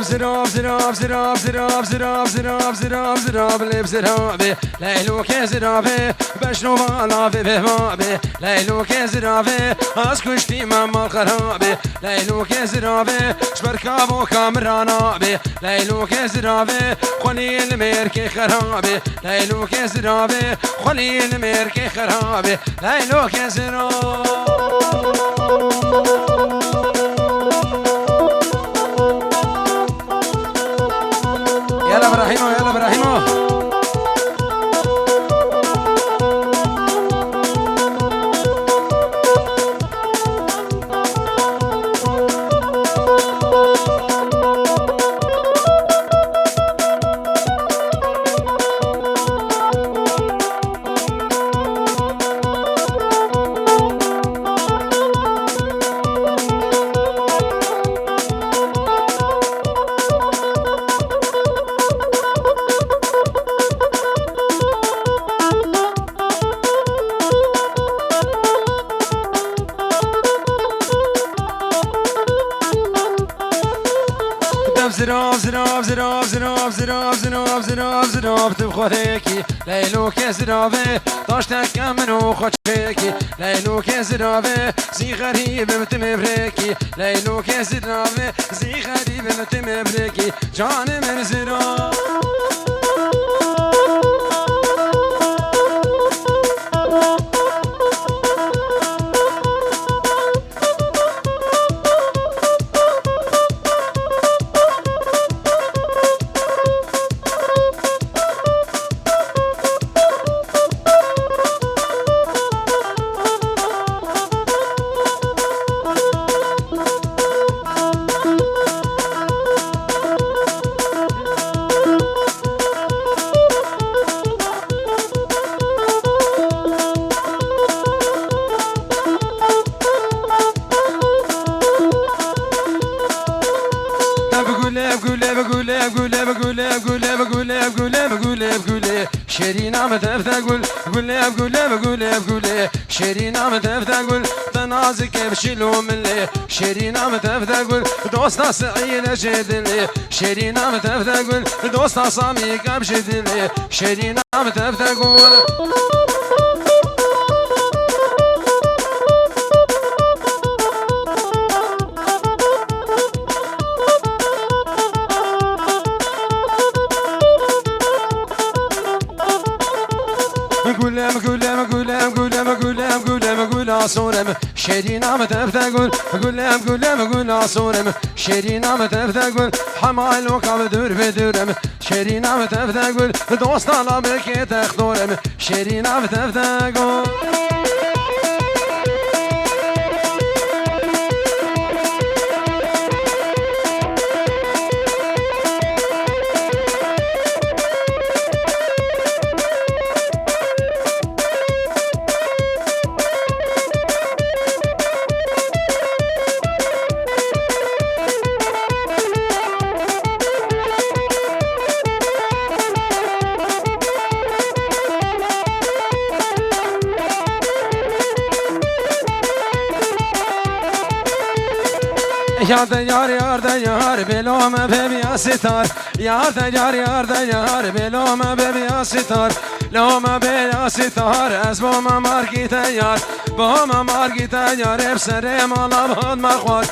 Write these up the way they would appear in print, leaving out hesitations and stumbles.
زراب زراب زراب زراب زراب زراب زراب زراب لب زرابي ليلو كزرابي بشنو بالافي بهوابي ليلو كزرابي اسكشتي ماما خرابي ليلو كزرابي شبركابو كامرانابي ليلو كزرابي خليل ميركي خرابي ليلو كزرابي خليل ميركي خرابي ليلو كزرابي يلا ابراهيمو يلا ابراهيمو زراب زراب زراب زراب زراب زراب زراب زراب تبخوريكي ليلو كزرابي طاشتك منو خوشيكي ليلو كزرابي زي غريب متمبريكي ليلو كزرابي زي غريب متمبريكي جان من زراب شيرين عم تفتقول قول شيرين عم تفتقول تنازك بشيلو من لي شيرين عم تفتقول دوستا سعيد جد لي شيرين عم تفتقول دوستا سامي كبشد لي شيرين عم تفتقول صورم شيرين عم تفتقول قول صورم شيرين عم تفتقول حمال وكاب دور بدورم شيرين عم تفتقول دوست على بكي تخدورم شيرين عم تفتقول یار یار بلوم ببیا ستار یار یار بلوم ببیا ستار لوم ببیا ستار از بوم مارگی تیار بوم مارگی تیار بسر مالا بهاد مخوار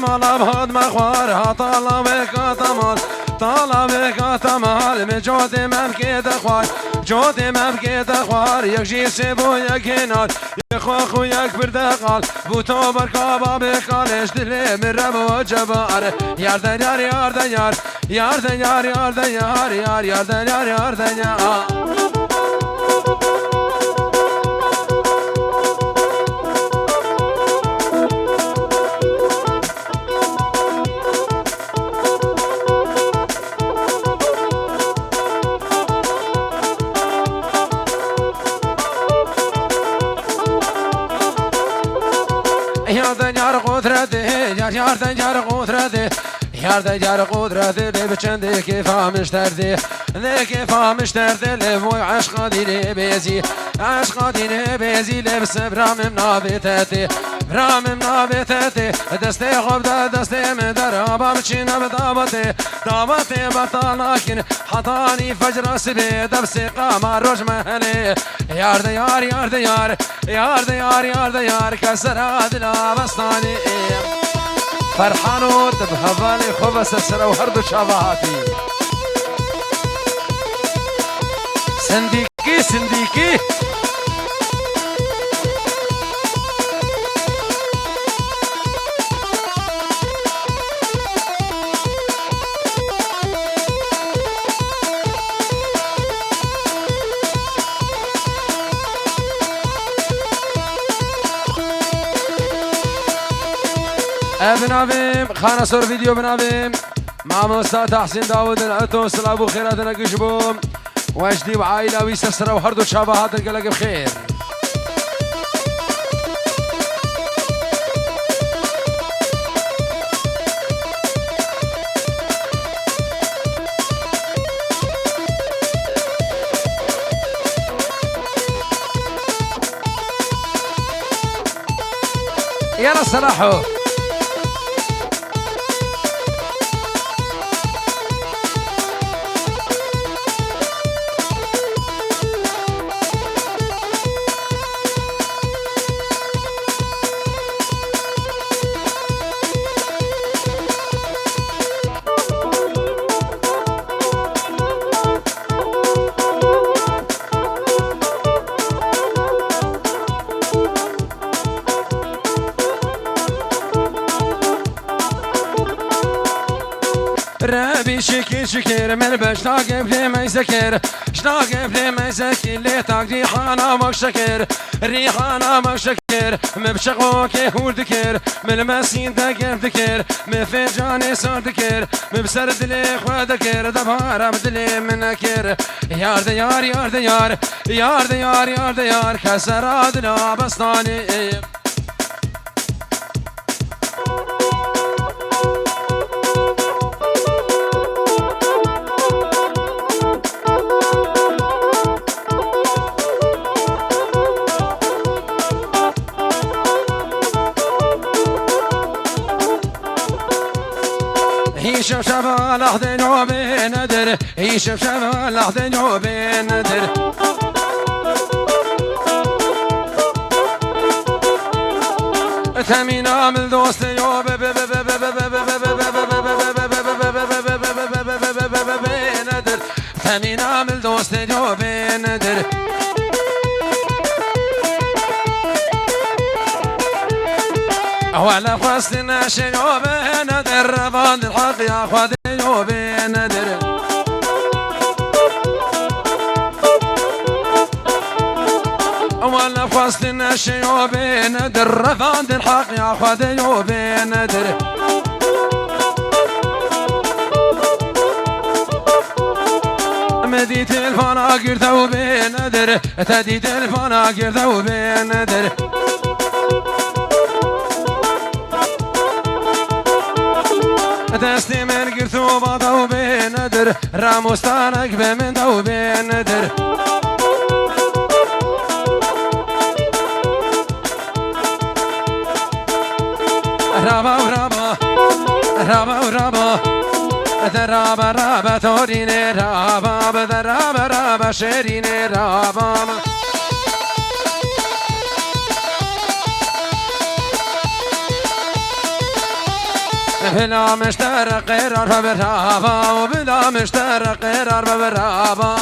مالا بهاد مخوار ها طالب کاتمال طالب کاتمال می جود ممکی دخوار جود ممکی دخوار یک جیسی بو یک هنار خو یک بردقال بو تو برکابا بکالش دلی من رب و جبار یار یار یار یار یار یار یار یار یار یار یار یار یار یار قدرته یار قدرته یار قدرته لی بچنده که فهمش درده لی که فهمش درده لی وی عشق دینه بیزی لی بسبرم نابتته برامم نابتتي دستي خوب دا دستي من درابا بچينا بدابتي دابتي بطالاكن حطاني فجر سبي دبسي قامار روج مهلي يار دا يار يار دا يار يار دا يار يار دا يار كسر عدلا بستاني فرحانو تبهبالي خوب سسر وهردو شابهاتي سنديكي سنديكي بنابیم خانه سر ویدیو بنابیم مع مستر تحسین داود العتو سلابو خیراتنا گشبوم واجدی و عائله وی سسره و هر دو شابهات گلگ بخیر يلا صلاحو ربي شكر شكر من بشتاق بلي ما يسكر اشتاق بلي ما يسكر لي تاق ريحانة ما شكر ريحانة ما شكر مبشقوك هور ذكر من المسين دقر ذكر مفجاني صار ذكر مبسرد لي خوا ذكر دبارة بدلي منكر يار دا يار يار دا يار يار دا يار يار دا يار كسراد لا بسطاني هيشم شبال أخذ نوبي ندر هيشم شبال أخذ نوبي ندر ثمين عامل دوست يوب ندر ثمين عامل دوست يوب ندر ولا خواستنا شيوب ندر رفض الحق يا خواذ يوب ندر ولا خواستنا شيوب ندر رفض الحق يا خواذ يوب ندر مدي تلفون اقر ثوب ندر تدي تلفون اقر ثوب ندر دستي من قرثو بضو بندر راموستانك بمن دو بندر رابا ورابا رابا ورابا درابا رابا توريني رابا بدرابا رابا شيريني رابا بلا مشترق قرار ببرابا وبلا مشترق قرار ببرابا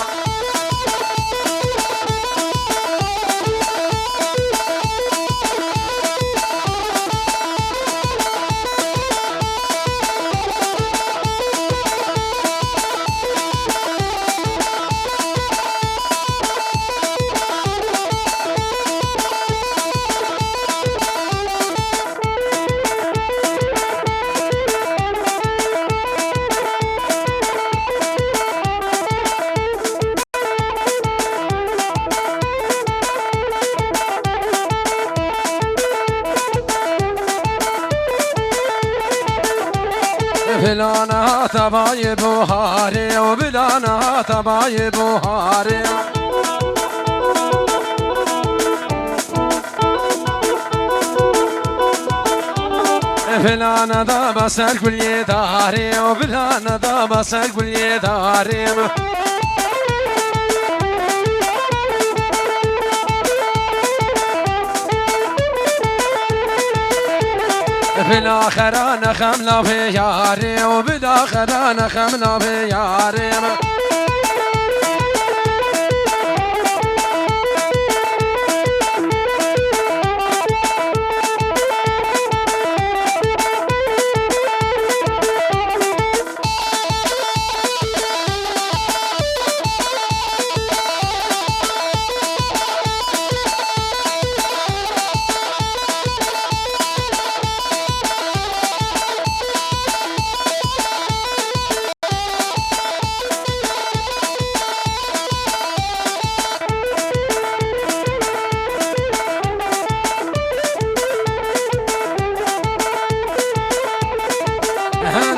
بلانا تباي بوهاري وبلانا تباي بوهاري بلا ندا بسر كل داري وبلا ندا بسر كل داري بالاخر انا خمله في ياري وبالاخر انا خمله في ياري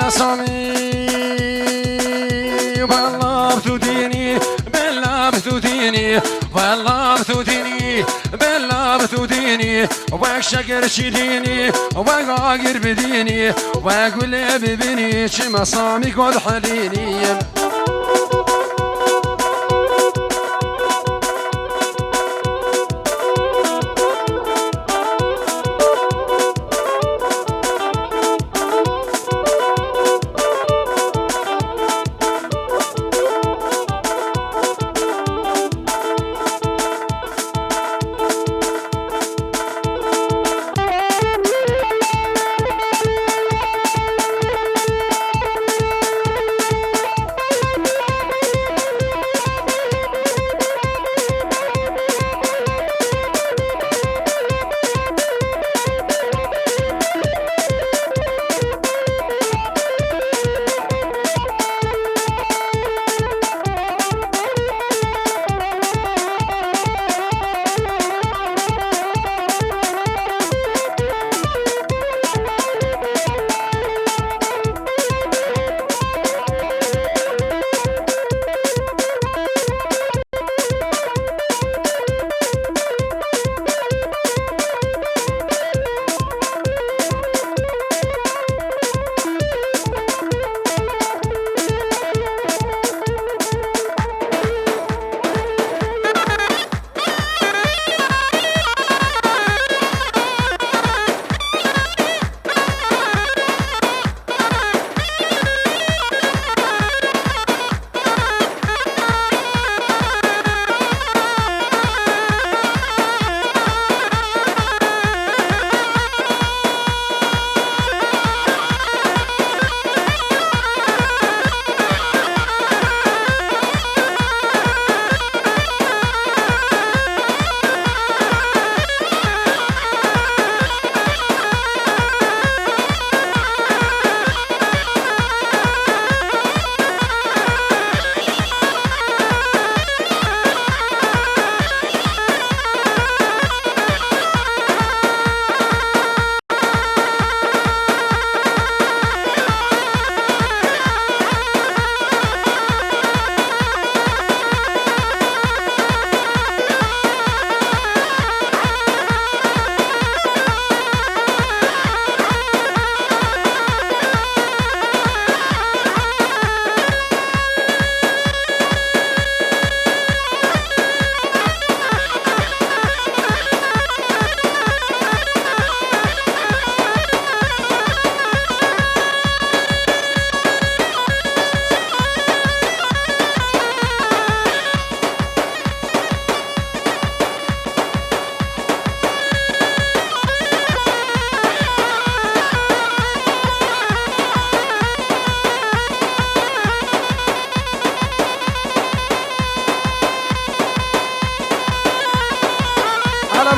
صامي والله بتوديني بالله بتوديني والله بتوديني بالله بتوديني وك شكر شديني وك عاقر بديني واقول لي ببني شما صامي قد حليني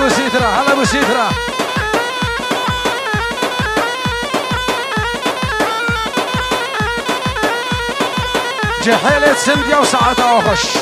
ابو سيترا هلا ابو سيترا جحيلة سنديا وسعادة وخش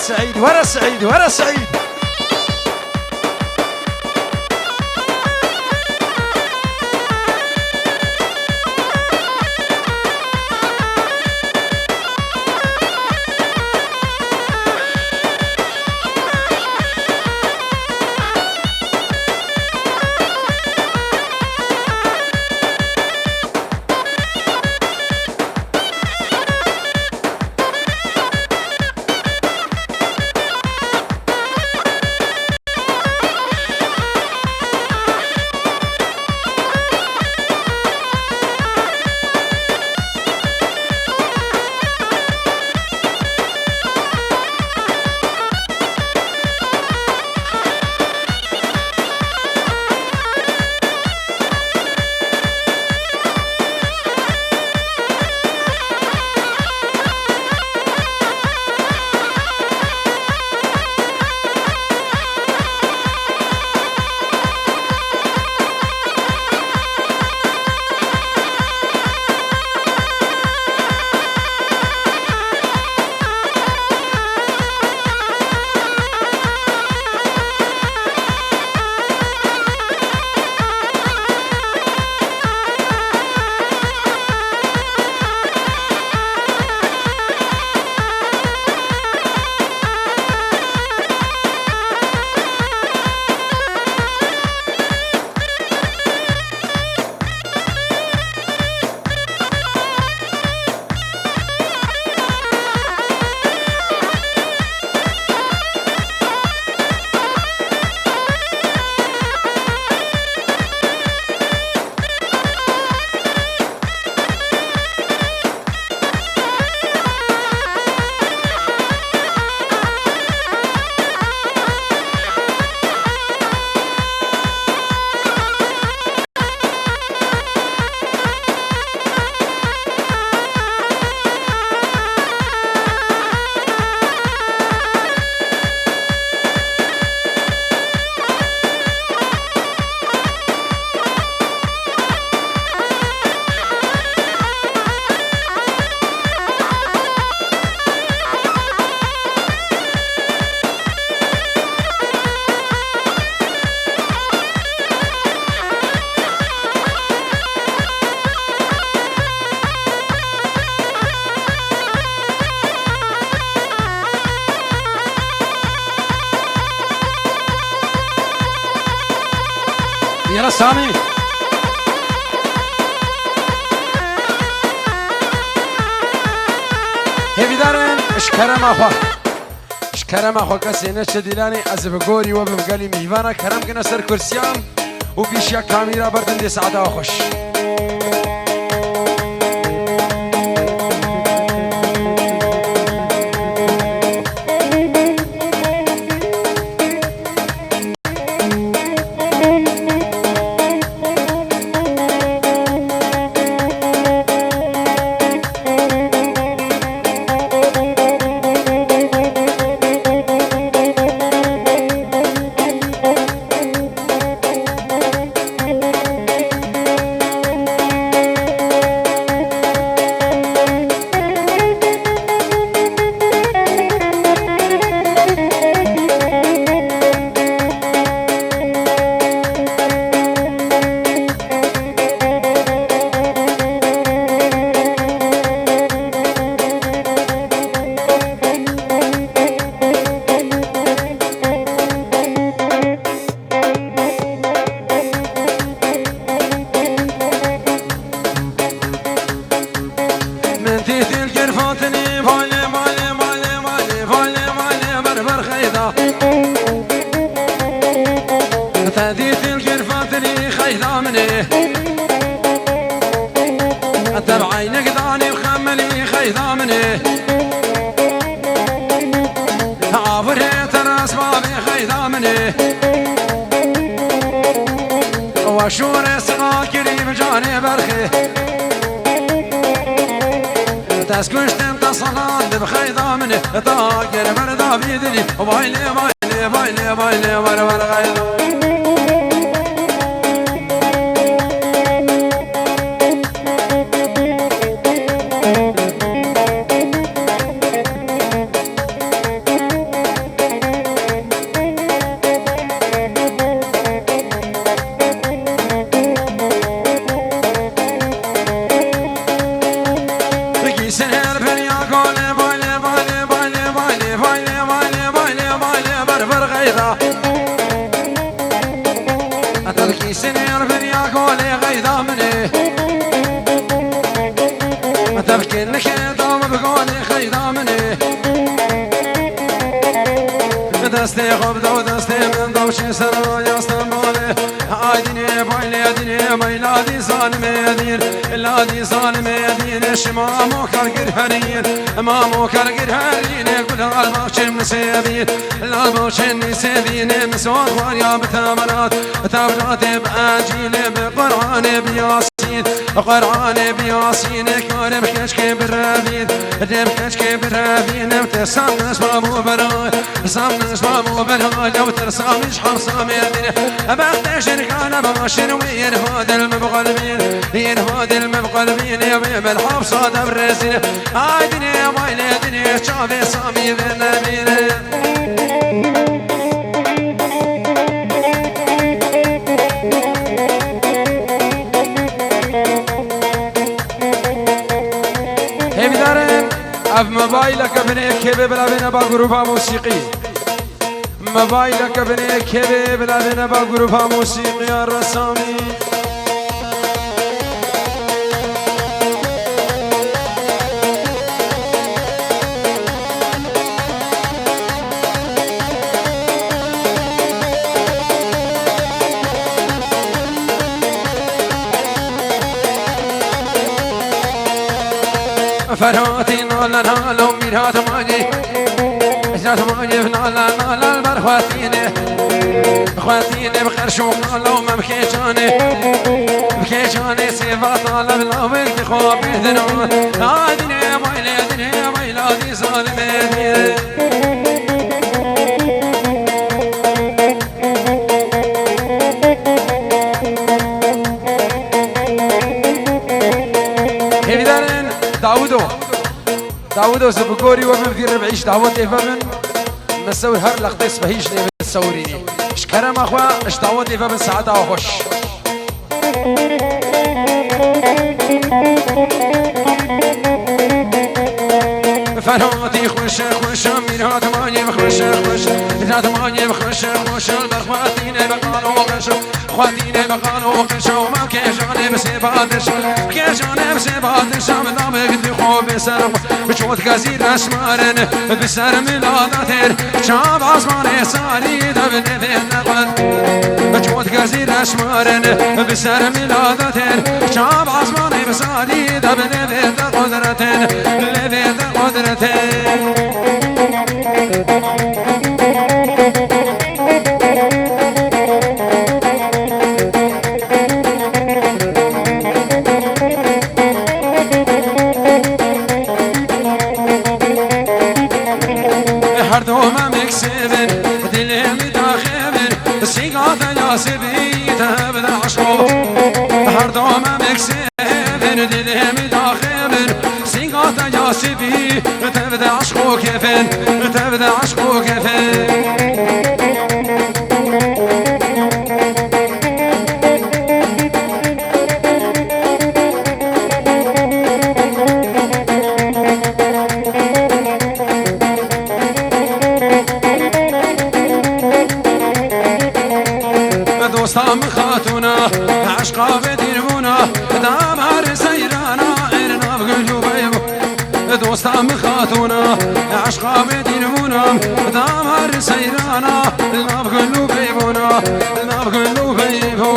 سعيد ورا سعيد ورا سعيد. يلا سامي هيفي دارن اشكرم اخوا اشكرم اخوا کسی نچه دیلانی از بگوری و بمگلی میوانا کرم کنه سر کرسیام و بیشیا کامیرا بردن دی سعدا خوش تهديت القرفاتني خيلا مني أتبع عينك داني وخملي خيلا مني عبرت راس بابي خيلا مني وشور سقا كريم جاني برخي تسكنش تنتصلان بخيلا مني طاقر بردا بيدني وبايلي بايلي بايلي بايلي بايلي غيلا غيدا أتبكي سنين بنيا قولي غيدا مني أتبكي لك دوم بقولي غيدا مني دستي خبدا ودستي من دوشي سرايا استنبولي عايديني بايلي ديني ميلادي ظالمي دين لادي ظالمي دين شمامو كالقر هرين مامو كالقر هرين قل الباوشن مسيبين الباوشن مسيبين مسوار واريا بتامرات تابراتي بأنجيل بقرآن بياسين قرآن بياسين كارم كشكي بالرابين رب كشكي بالرابين بتسام نسمامو براي سام نسمامو براي لو ترسامش حمسامي دين بختش ركان باشر وين هذا المبغلبين ين هذا المبغلبين يا بيم الحبصة دبرزين عايدني يا مايلي دني شافي سامي بالنبيل هيبي دارن اف موبايلك بني كيبي بلا بينا با جروبا موسيقي موبايلك بني كيبي بلا بينا با جروبا موسيقي الرسامي فرهاتي نالا نالا ميرات ماني ميرات ماني نالا نالا البرخواتيني خواتيني بخرشو نالا ومبكيجاني بكيجاني سيفا طالب لاوك تخوابي ذنون عادني مايلي دني مايلادي ظالمي داودو زبقوري ومن ربعيش دعوات إفابن مسوي هر لقطيس بهيش نبي تصوريني شكرم أخوة إش دعوات إفابن سعادة وخش فرهاتي خوش خوش ميرات ماني خوش خوش ميرات ماني خوش خوش البخواتين بقالو وخش خواتين بقالو وخش وما كيجاني بسيبادش كيجاني بسيبادش من دامك دي خوب سرم بشوت كزير أسمارن بسر ميلاداتر شاب عزمان ساري دبن ذين نقل بشوت كزير أسمارن بسر ميلاداتر شاب عزمان ساري دبن ذين قدرتن لذين قدرتن هردوما مكسبن دلمي داخبن سيقاطا ياسبي تهبد عشقو هردوما مكسبن دلمي داخبن سيقاطا ياسبي تهبد عشقو كيفن تهبد عشقو كيفن دوستام خاتونا عشقا بديربونا دامار سيرانا إرنا بقلوبيبو دوستام خاتونا عشقا بديربونا دامار سيرانا إرنا بقلوبيبونا إرنا بقلوبيبو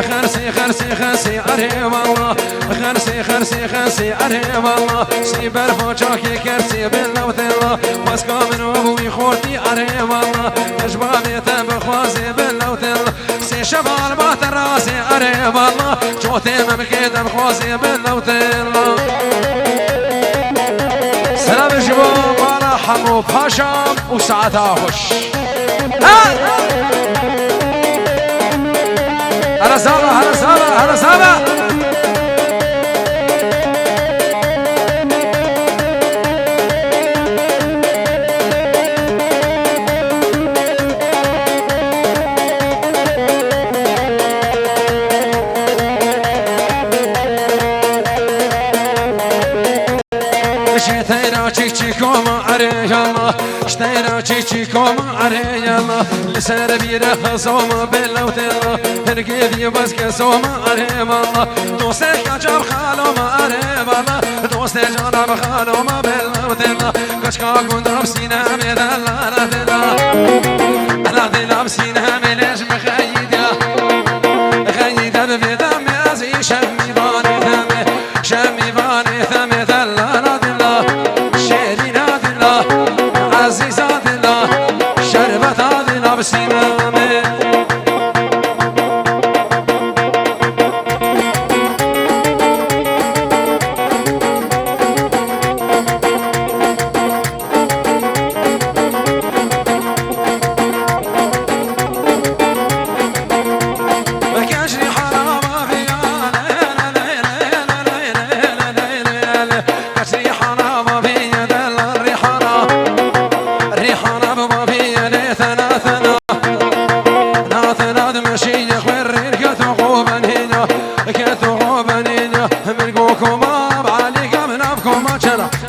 خرسي خرسي خرسي أرهي والله خرسي خرسي خرسي أرهي والله سيبر فوشاكي كرسي باللوتيلا واسكا من أبوي خورتي أرهي والله أجبابي تبخوازي باللوتيلا سي شبال بات راسي أرهي والله جوتي ممكي تبخوازي باللوتيلا سلام الجبال مالا حمو باشام وساعتها خوش هلا سابا هلا سابا هلا سابا شتيرا تشيكوما أري الله اشتينا تشيكم عرينا لسر بيره صوم باللوت الله هرقيدي بس كسوم عريم الله دوستك جاب خالو ما عريم الله دوستك جاب خالو ما باللوت الله كشكا كنت بسينا مدلا لا بسينا مليش مخيد يا خيد بفيدا مازي شمي باني ثمي شمي باني ثمي ثلا دلا شيرينا دلا عزيزة دلا شربة دلا بسينا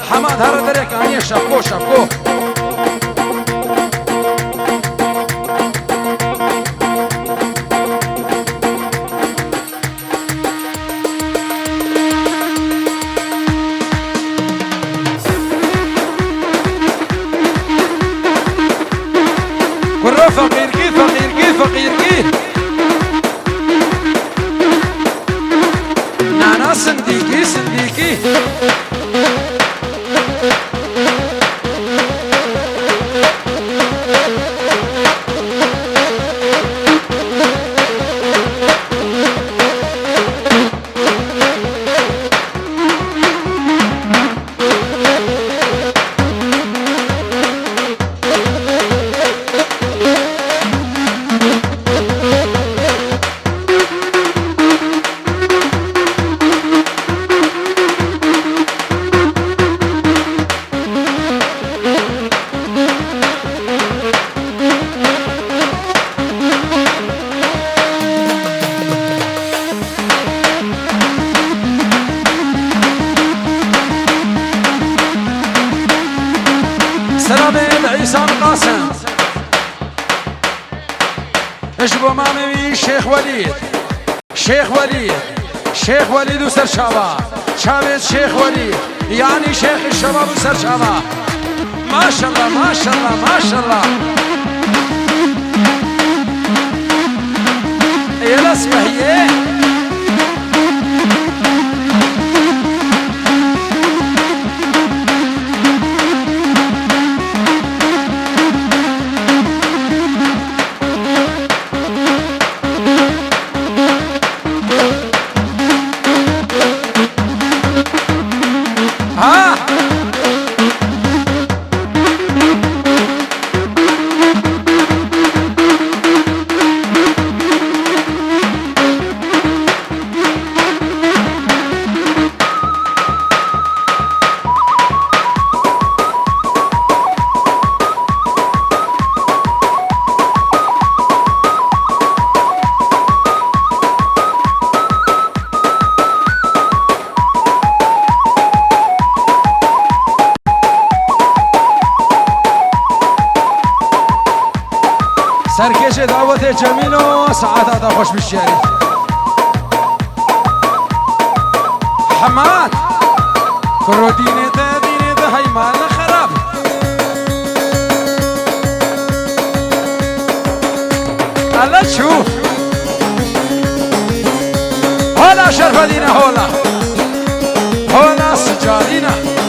حماد هر درك اني شافكو شافكو كل فقير كي فقير كي فقير كي نانا صنديقي صنديقي القاسم اجبو مامي شيخ وليد شيخ وليد شيخ وليد وسر شابا شابت شيخ وليد يعني شيخ الشباب وسر شابا ما شاء الله ما شاء الله ما شاء الله يلا اسمه هي سرکش دعوت جمیل و سعادت خوش بشیاری حماد کرو دینه ده های مال خراب الله شوف هولا شرف دینه هولا سجارینه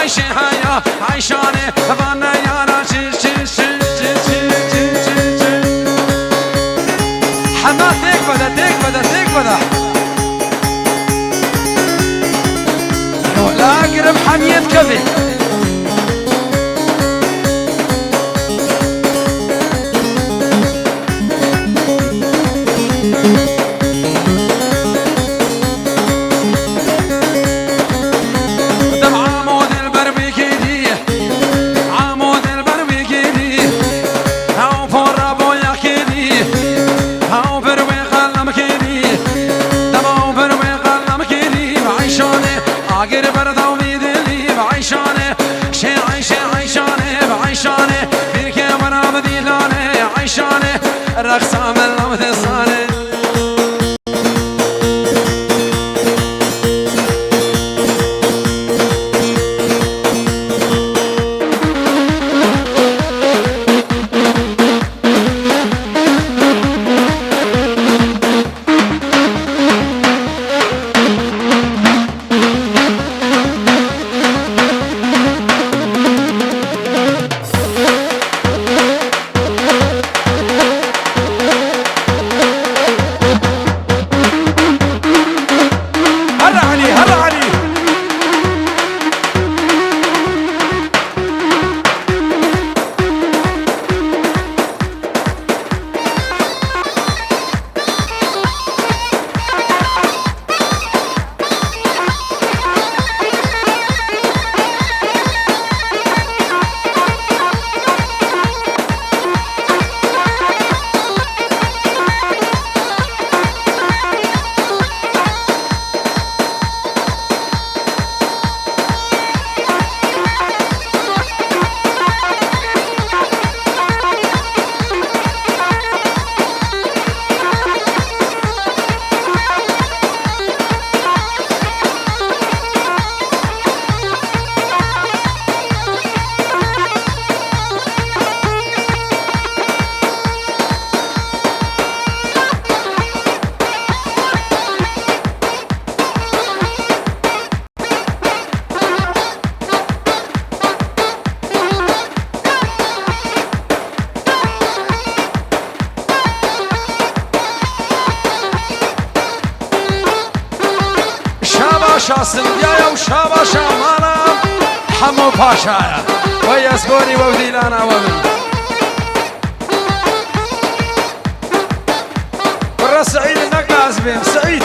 عايشة هيا عايشانة فانا يانا حماد تيك بدا ولا قرب حميد كبي رقصة من لمث الصاني شاسم يا وشابا شامانا حمو باشايا ويسبوني ووديلانا ومن برا سعيد النقاز بهم سعيد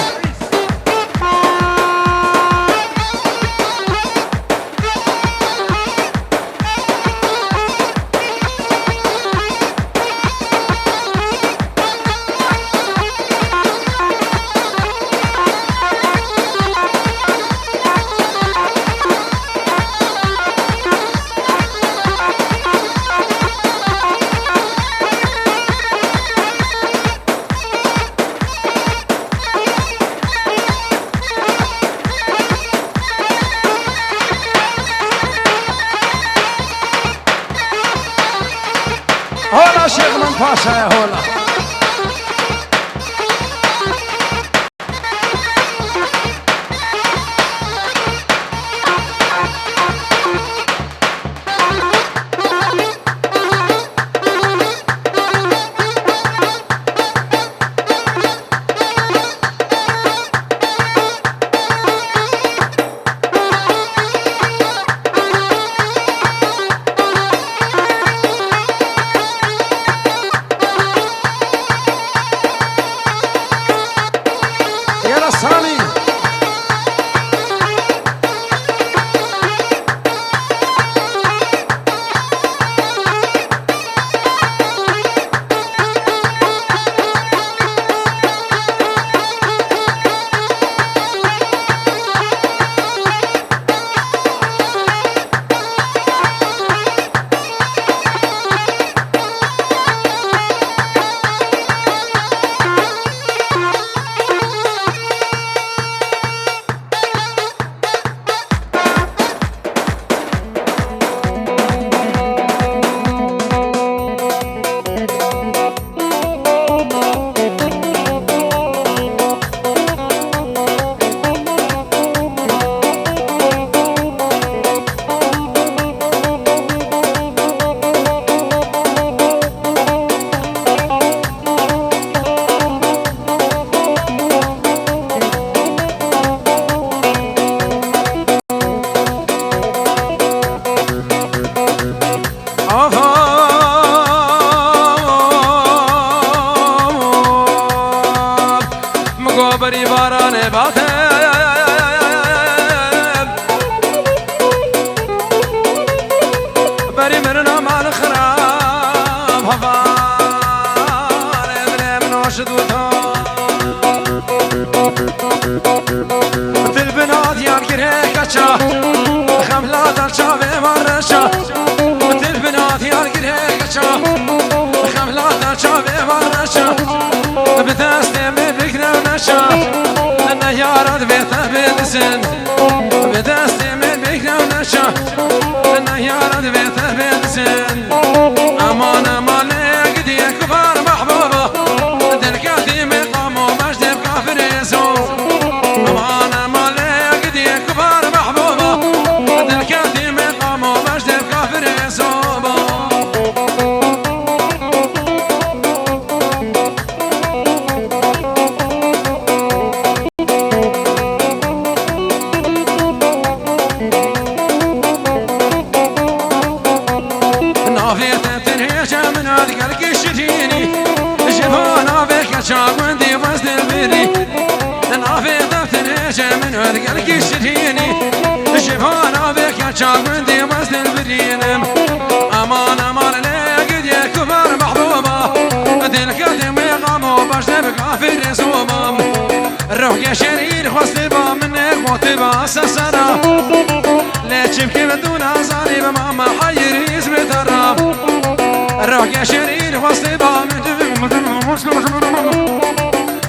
هولا شيخ من باشا يا هولا باطل بري مرنا مال خراب هفار ابن وشد في البنات يالقري كتشا خملا درشا بمرشا في البنات يالقري كتشا خملا درشا بمرشا بتستم بكنا ونشا انا يا رد بيته بيدسن بتستم بكنا ونشا انا يا رد بيته بيدسن امان امان قدي كبار محبوبه دلكاتي مقام ومجد بكافر يسوع امان امان قدي كبار محبوبه دلكاتي مقام ومجد بكافر يسوع شاقوندي وزن البيري نافي دفتر من هرقلك الشتيني شفانا بك شاقوندي وزن البيري امان امان لقد يا كبار محبوبه دلك دمي قاموا باش تبقى في الرسوم الروح يا شرير خصبه منك موتبه سسرا لا تشبكي بدون ظالم ماما حير اسم ترى الروح يا شرير خصبه من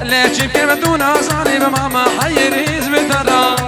لا تشبكي بدون ظالم ماما حير اسم ترى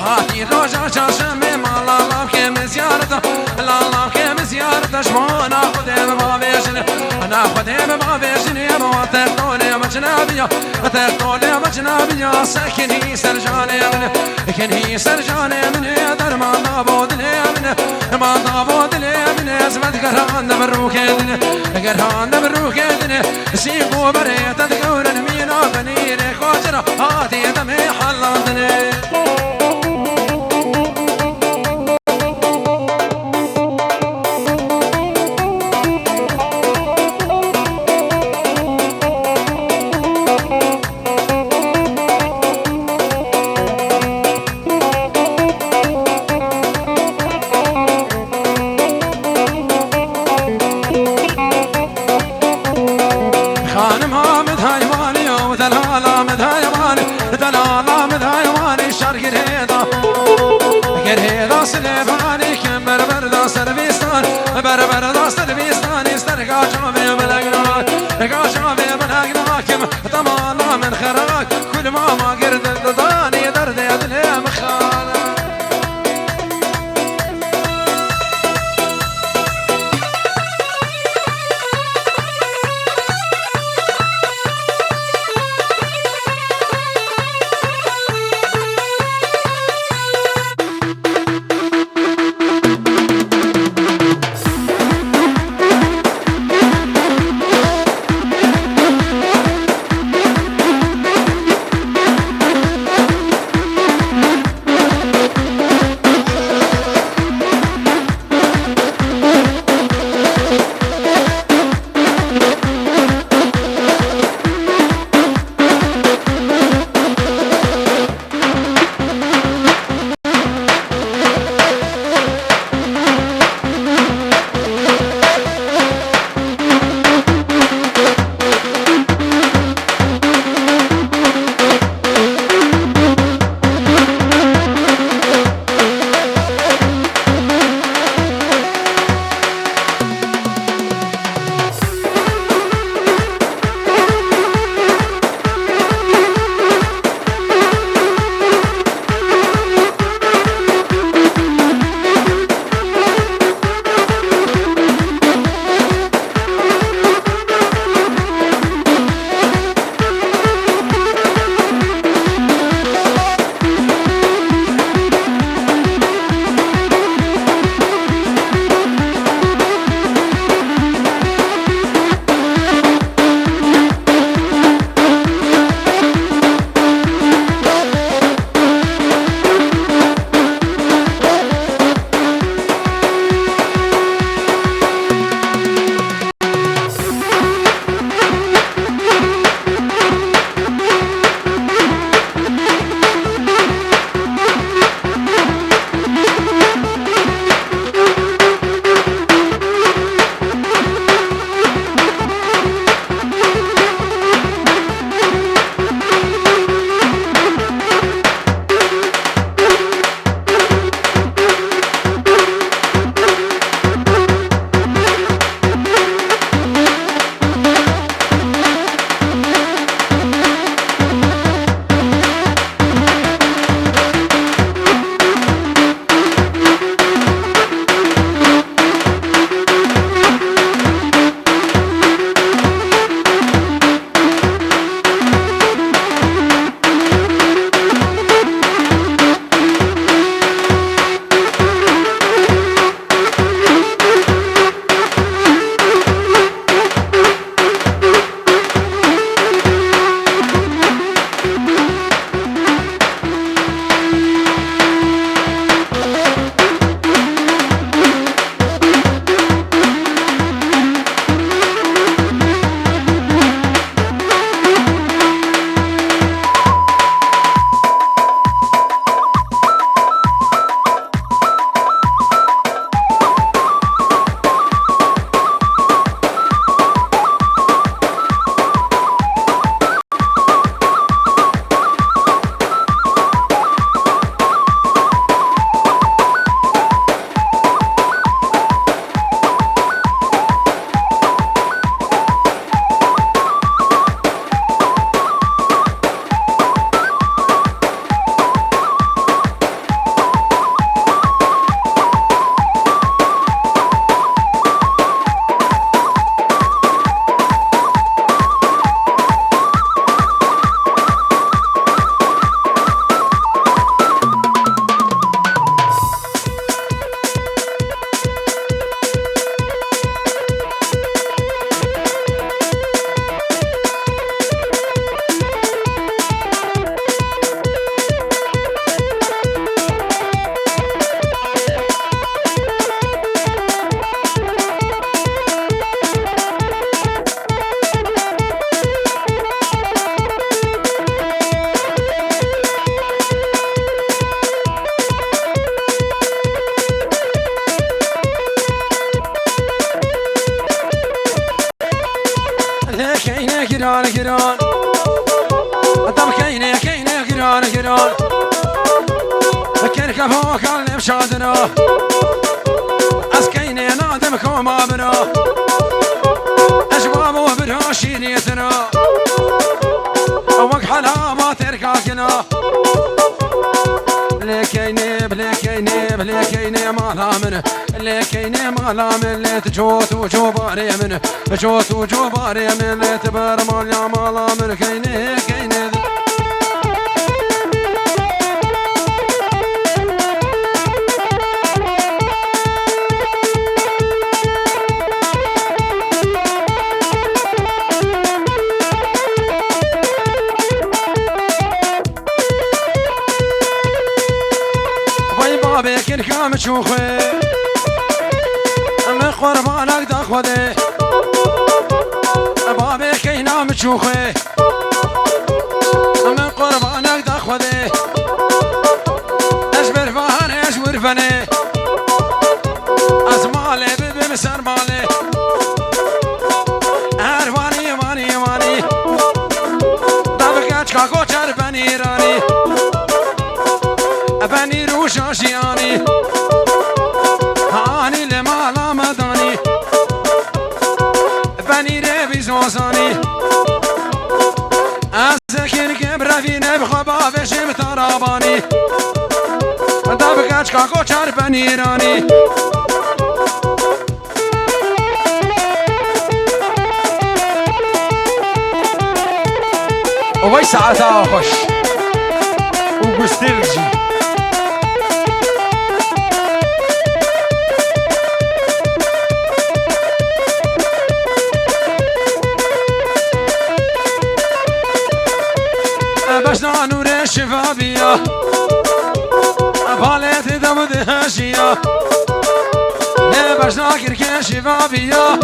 هاتي روجا شاشمي ما الله كم زيارته الله كم زيارته شمون اخذ ما بيجني انا اخذ ما بيجني ما تقولي مجنبيه تقولي مجنبيه سكني سرجاني من كني سرجاني من در ما ضابود لي من ما ضابود لي من ازمت قران بروكدني قران بروكدني سيبو بريت تقول مين بني خوجره هاتي دمي حلضني بربر داست البستان استرقا جامي بلغناك رقا جامي بلغناكم طمانا من خراك كل ما قرد الداني درد يدلي مخانا بينان كن كفوك اللي بشادنا اسكيني نادم كوما بنا اجوابو برا شيريتنا وق حلاوة تركاكنا لكيني مالا من لكيني مالا من ليت جوت وجوباري من جوت وجوباري من ليت برمال يا مالا من كيني بكن كام تشوخي من قربانك تاخذي بابي كينا متشوخي من قربانك تاخذي اشبر فاني اشبر فاني اسمالي بيبي مسر مالي هرباني واني دابك كاكو تربني راني ابني روشاشياني هاني لما لا مداني بني ربي زوزاني ازكين كبر في نبخبا بشم تراباني دابكاش كاكو چار بني راني وي ساعتها خوش وقسترجي بشنا نور الشفافية باليت دمد هاشية بشنا كركي شفافية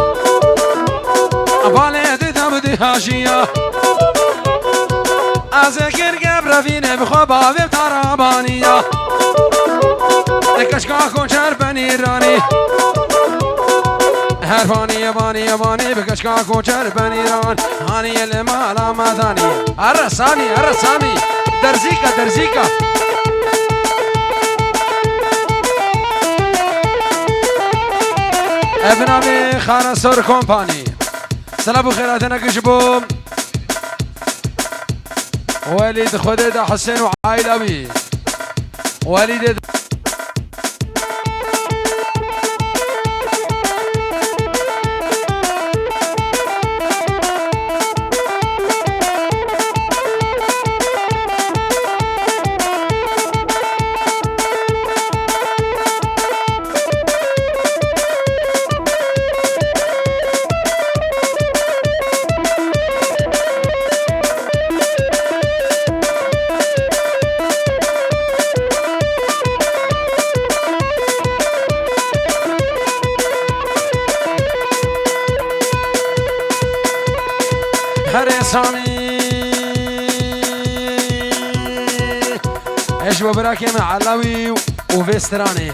باليت دمد هاشية أذكر قبر فيني بخبا بترابانية كشكا كونشر بني راني هرفاني باني بكشكا كونشر بني ران هاني اللي مالا مداني الرساني درزيكا ابن ابي خانسور كومباني سلام وخيراتنا كشبوم وليد خديد حسين وعائل ابي وليد سامي ايش وبراكي مع علوي وفيستراني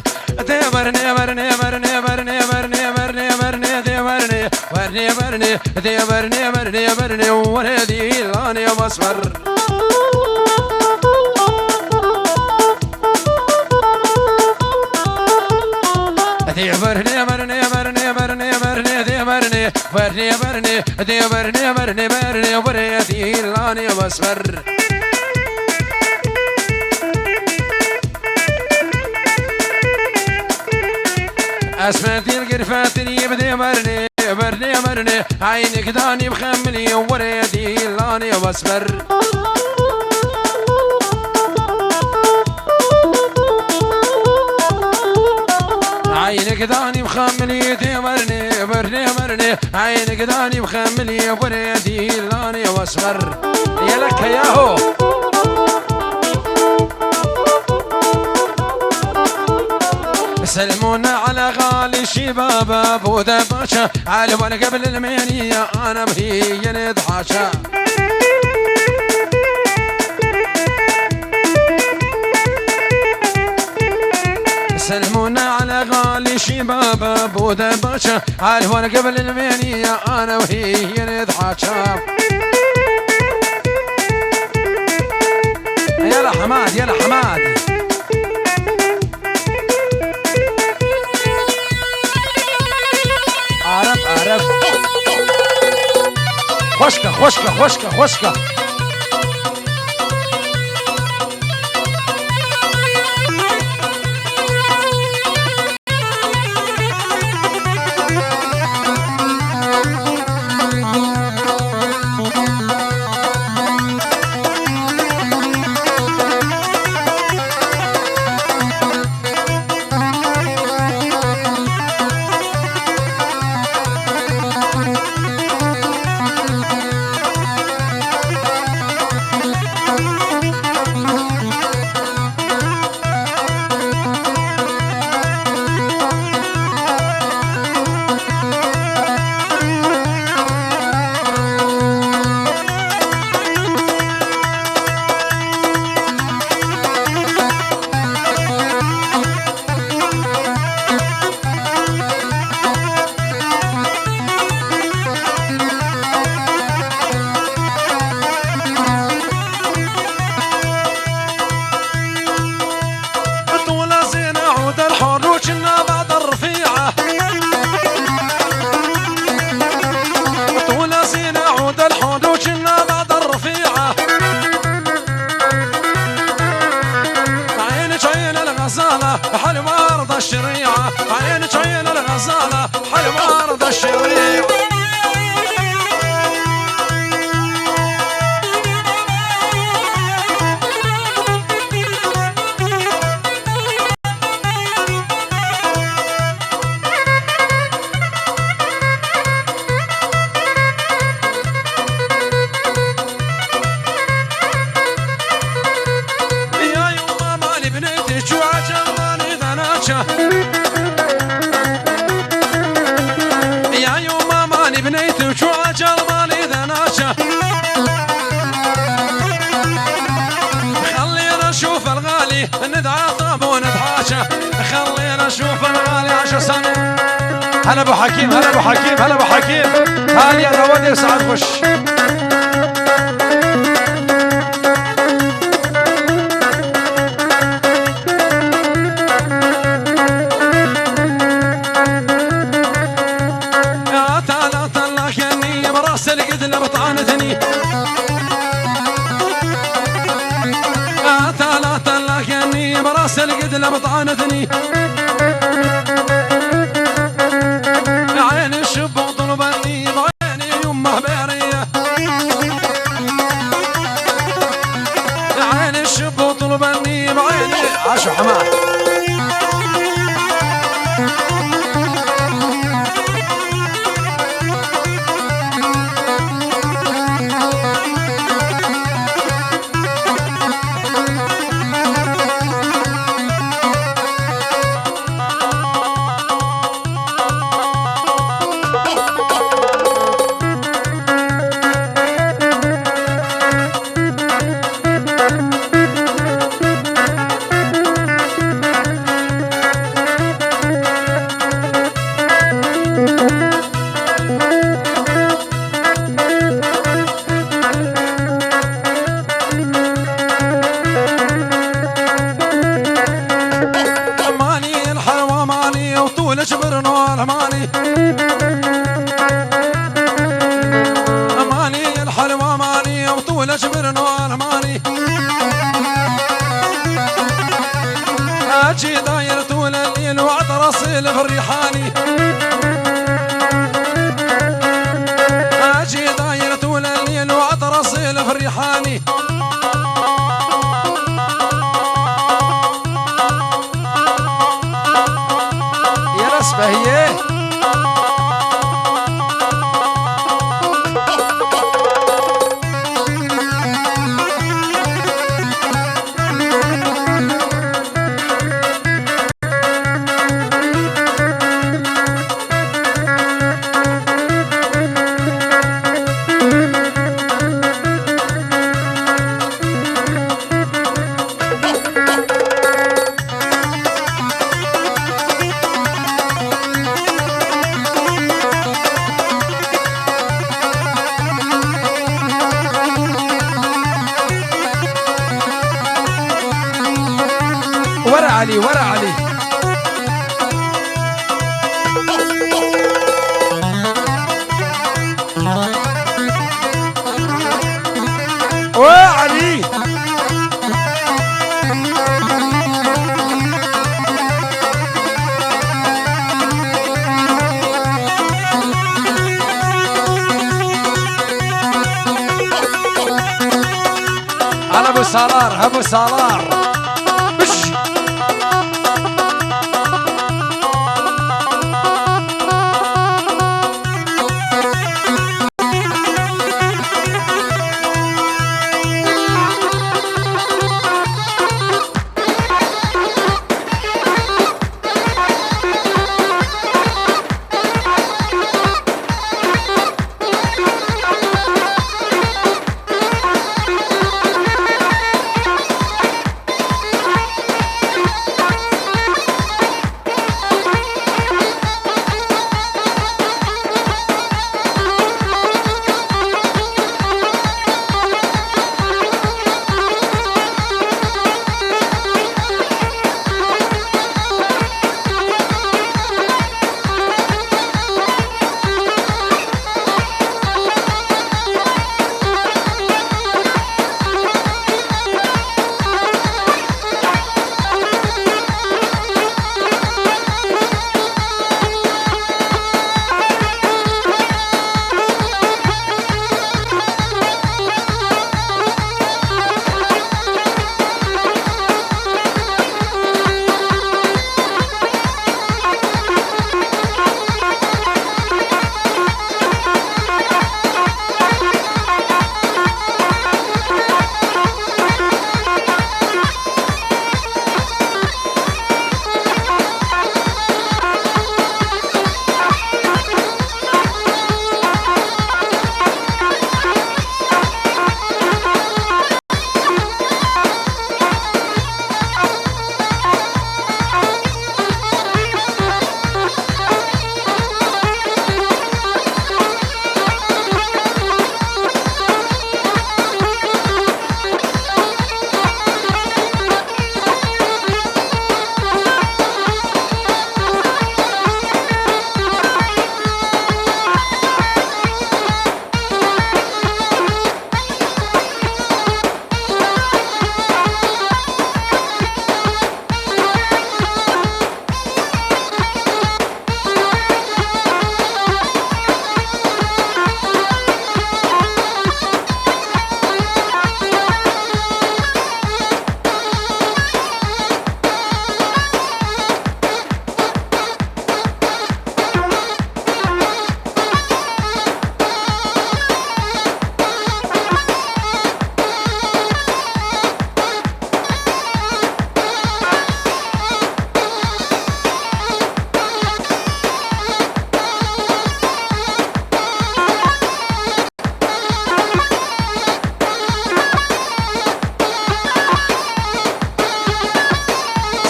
ديبرني برني برني برني برني برني برني ديبرني برني برني ديبرني برني برني ولدي لاني بصبر ديبرني برني برني برني برني ديبرني برني برني ديبرني برني برني ولدي لاني بصبر اسمتي القرفات اللي بدي برني برني برني عينك داني مخملي ولدي لاني بصبر عينك داني مخملي تمرني برني برني عينك داني مخملي ولدي لاني بصبر يا لك ياهو سلمونا على غالي الشباب ابو دباشا على وانا قبل المينيه انا بهي ندحاشا سلمونا على غالي الشباب ابو دباشا على وانا قبل المينيه انا وهي ندحاشا يلا يلا حماد يلا حماد. عرب خشكة خشكة خشكة خشكة. حلو مرضى الشريعة، عينك عين الغزالة حلو مرضى الشريعة. يا يما مالي بنيتك وعجباني ذناتشه، يا يما مالي بنيتك وعجباني ذناتشه، خلينا نشوف الغالي نتعاطف ونتحاشى، خلينا نشوف الغالي 10 سنة. هلا ابو حكيم هلا ابو حكيم هلا ابو حكيم. تعال يا روادي سعد خش. بطعنتني ثلاث الله كاني براس القدلة بطعنتني، عين الشب وطلبني بعيني يمه بيرية، عين الشب وطلبني بعيني. عاشو حماد جبر نوال ماني، ماني الحلوة ماني وطول جبر نوال ماني، اجي داير طول الليل وعطر اصيل في الريحاني، اجي داير طول الليل وعطر اصيل في الريحاني. هي علي ورا علي وعلي على ابو سالار ابو سالار بش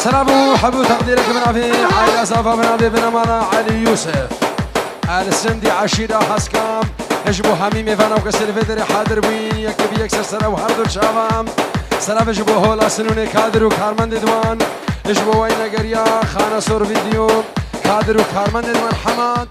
سلام حبو تقديرك من أبي عائلة صافا من أبي بن أمانة علي يوسف آل السندي عشيرة حسكام اجبو حميمي فانا وكسر فدري حاضر بين يكتب يكسر سرا وحردو شافام سلام اجبو هولا سنوني كادر وكارمند دوان اجبو وين قريا خانة صور فيديو كادر وكارمند دوان حماد